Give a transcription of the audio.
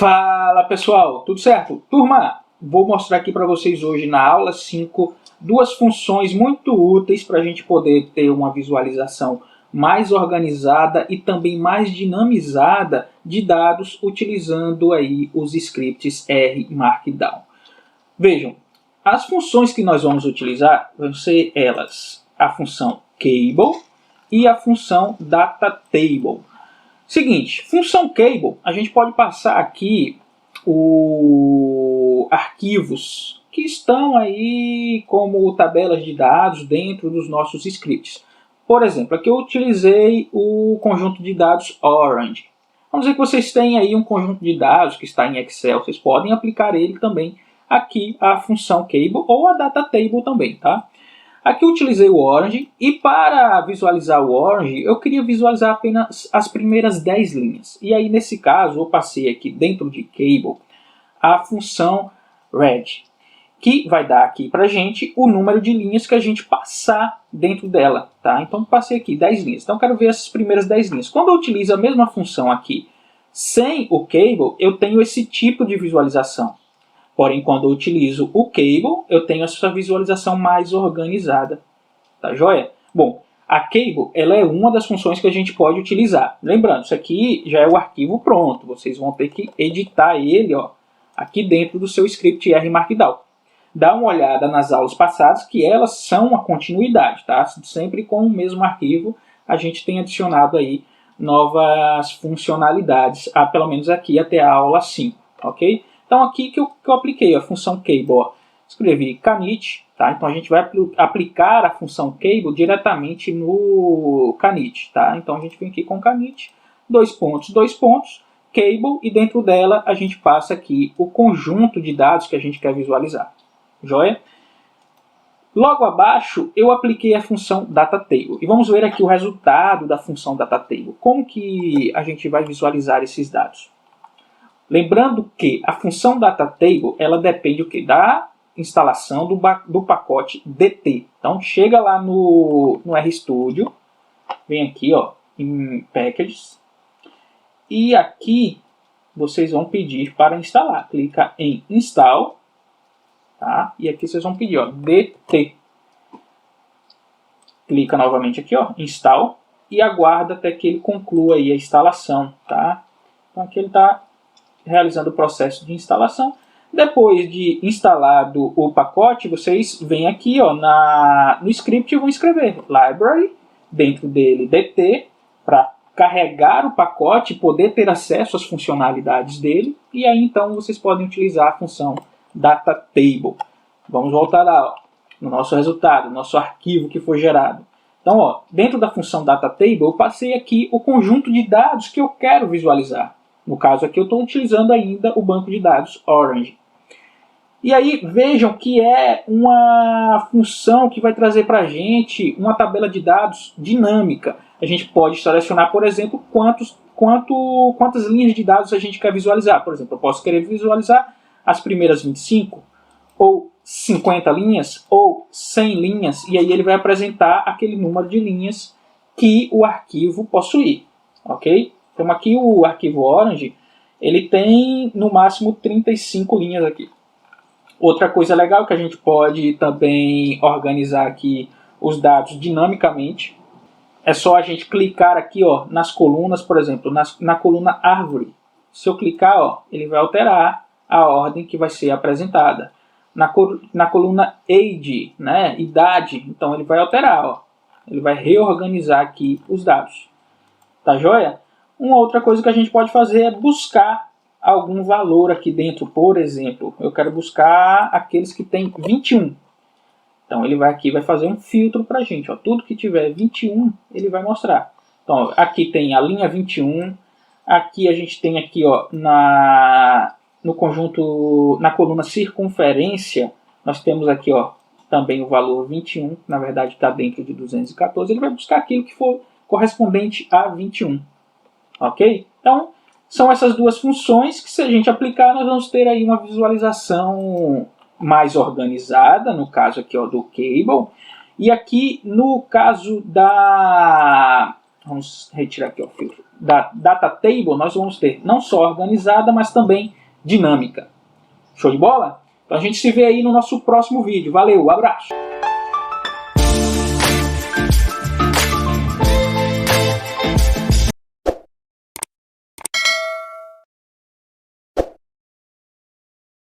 Fala pessoal, tudo certo? Turma, vou mostrar aqui para vocês hoje na aula 5 duas funções muito úteis para a gente poder ter uma visualização mais organizada e também mais dinamizada de dados utilizando aí os scripts R Markdown. Vejam, as funções que nós vamos utilizar vão ser elas, a função cable e a função datatable. Seguinte, função cable, a gente pode passar aqui arquivos que estão aí como tabelas de dados dentro dos nossos scripts. Por exemplo, aqui eu utilizei o conjunto de dados Orange. Vamos dizer que vocês têm aí um conjunto de dados que está em Excel, vocês podem aplicar ele também aqui a função cable ou a datatable também, tá? Aqui eu utilizei o Orange e para visualizar o Orange eu queria visualizar apenas as primeiras 10 linhas. E aí nesse caso eu passei aqui dentro de Cable a função Red, que vai dar aqui para a gente o número de linhas que a gente passar dentro dela. Tá? Então passei aqui 10 linhas, então eu quero ver essas primeiras 10 linhas. Quando eu utilizo a mesma função aqui sem o Cable, eu tenho esse tipo de visualização. Porém, quando eu utilizo o Cable, eu tenho essa visualização mais organizada. Tá joia? Bom, a Cable ela é uma das funções que a gente pode utilizar. Lembrando, isso aqui já é o arquivo pronto. Vocês vão ter que editar ele aqui dentro do seu script R Markdown. Dá uma olhada nas aulas passadas, que elas são uma continuidade. Tá? Sempre com o mesmo arquivo, a gente tem adicionado aí novas funcionalidades, pelo menos aqui até a aula 5. Ok? Então aqui que eu apliquei a função cable, escrevi canit, tá? Então a gente vai aplicar a função cable diretamente no canit, tá? Então a gente vem aqui com canit, dois pontos, cable, e dentro dela a gente passa aqui o conjunto de dados que a gente quer visualizar, joia? Logo abaixo eu apliquei a função datatable, e vamos ver aqui o resultado da função datatable. Como que a gente vai visualizar esses dados? Lembrando que a função datatable ela depende o quê? Da instalação do pacote DT. Então chega lá no RStudio, vem aqui em Packages, e aqui vocês vão pedir para instalar. Clica em Install, tá? E aqui vocês vão pedir DT. Clica novamente aqui, Install, e aguarda até que ele conclua aí a instalação, tá? Então aqui ele está realizando o processo de instalação. Depois de instalado o pacote, vocês vêm aqui no script e vão escrever library, dentro dele dt, para carregar o pacote e poder ter acesso às funcionalidades dele. E aí então vocês podem utilizar a função datatable. Vamos voltar lá no nosso resultado, nosso arquivo que foi gerado. Então, dentro da função datatable, eu passei aqui o conjunto de dados que eu quero visualizar. No caso aqui eu estou utilizando ainda o banco de dados Orange. E aí vejam que é uma função que vai trazer para a gente uma tabela de dados dinâmica. A gente pode selecionar, por exemplo, quantas linhas de dados a gente quer visualizar. Por exemplo, eu posso querer visualizar as primeiras 25, ou 50 linhas, ou 100 linhas, e aí ele vai apresentar aquele número de linhas que o arquivo possui. Ok? Então aqui o arquivo Orange, ele tem no máximo 35 linhas aqui. Outra coisa legal que a gente pode também organizar aqui os dados dinamicamente. É só a gente clicar aqui nas colunas, por exemplo, na coluna árvore. Se eu clicar, ele vai alterar a ordem que vai ser apresentada. Na coluna age, né, idade, então ele vai alterar, ele vai reorganizar aqui os dados. Tá joia? Uma outra coisa que a gente pode fazer é buscar algum valor aqui dentro. Por exemplo, eu quero buscar aqueles que tem 21. Então ele vai fazer um filtro para a gente. Tudo que tiver 21, ele vai mostrar. Então aqui tem a linha 21. Aqui a gente tem aqui no conjunto, na coluna circunferência, nós temos aqui também o valor 21. Na verdade está dentro de 214. Ele vai buscar aquilo que for correspondente a 21. Ok? Então, são essas duas funções que, se a gente aplicar, nós vamos ter aí uma visualização mais organizada, no caso aqui do Cable. E aqui, no caso vamos retirar aqui o filtro da Data Table, nós vamos ter não só organizada, mas também dinâmica. Show de bola? Então a gente se vê aí no nosso próximo vídeo. Valeu, abraço!